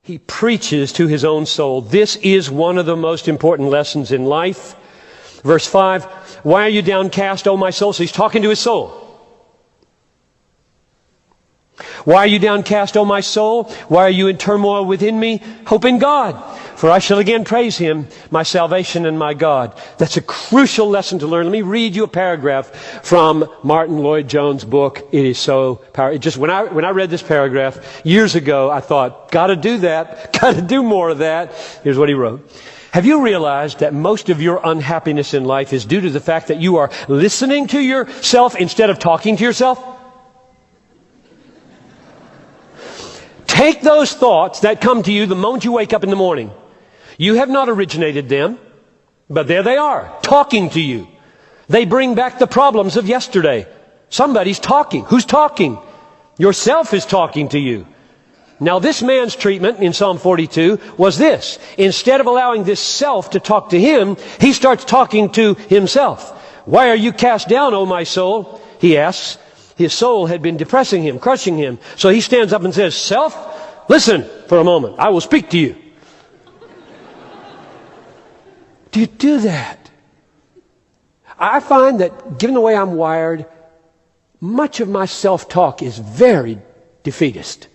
He preaches to his own soul. This is one of the most important lessons in life. Verse 5, why are you downcast, O my soul? So he's talking to his soul. Why are you downcast, O my soul? Why are you in turmoil within me? Hope in God, for I shall again praise him, my salvation and my God. That's a crucial lesson to learn. Let me read you a paragraph from Martin Lloyd-Jones' book. It is so powerful. Just when I read this paragraph years ago, I thought, gotta do that, gotta do more of that. Here's what he wrote. Have you realized that most of your unhappiness in life is due to the fact that you are listening to yourself instead of talking to yourself? Take those thoughts that come to you the moment you wake up in the morning. You have not originated them, but there they are, talking to you. They bring back the problems of yesterday. Somebody's talking. Who's talking? Yourself is talking to you. Now, this man's treatment in Psalm 42 was this. Instead of allowing this self to talk to him, he starts talking to himself. Why are you cast down, O my soul? He asks. His soul had been depressing him, crushing him. So he stands up and says, self, listen for a moment. I will speak to you. Do you do that? I find that, given the way I'm wired, much of my self-talk is very defeatist.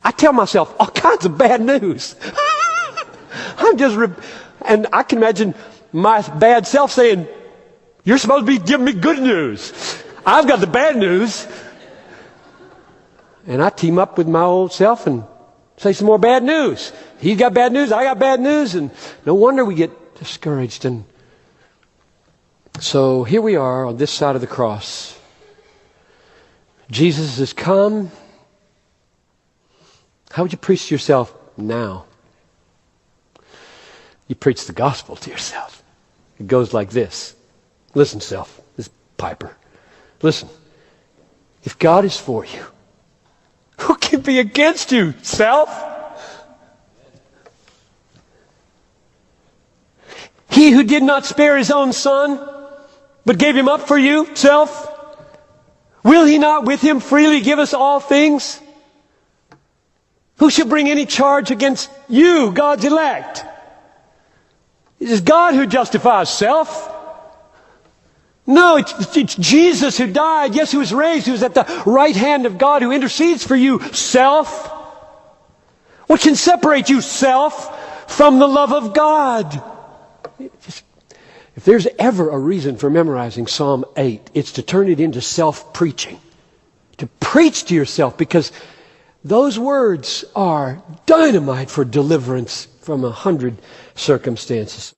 I tell myself all kinds of bad news. And I can imagine my bad self saying, you're supposed to be giving me good news. I've got the bad news. And I team up with my old self and say some more bad news. He's got bad news, I got bad news, and no wonder we get discouraged. And so here we are on this side of the cross. Jesus has come. How would you preach to yourself now? You preach the gospel to yourself. It goes like this. Listen, self, this Piper. Listen, if God is for you, who can be against you, self? He who did not spare his own son, but gave him up for you, self, will he not with him freely give us all things? Who shall bring any charge against you, God's elect? It is God who justifies, self. No, it's Jesus who died, yes, who was raised, who is at the right hand of God, who intercedes for you, self. What can separate you, self, from the love of God? If there's ever a reason for memorizing Psalm 8, it's to turn it into self-preaching. To preach to yourself, because those words are dynamite for deliverance from 100 circumstances.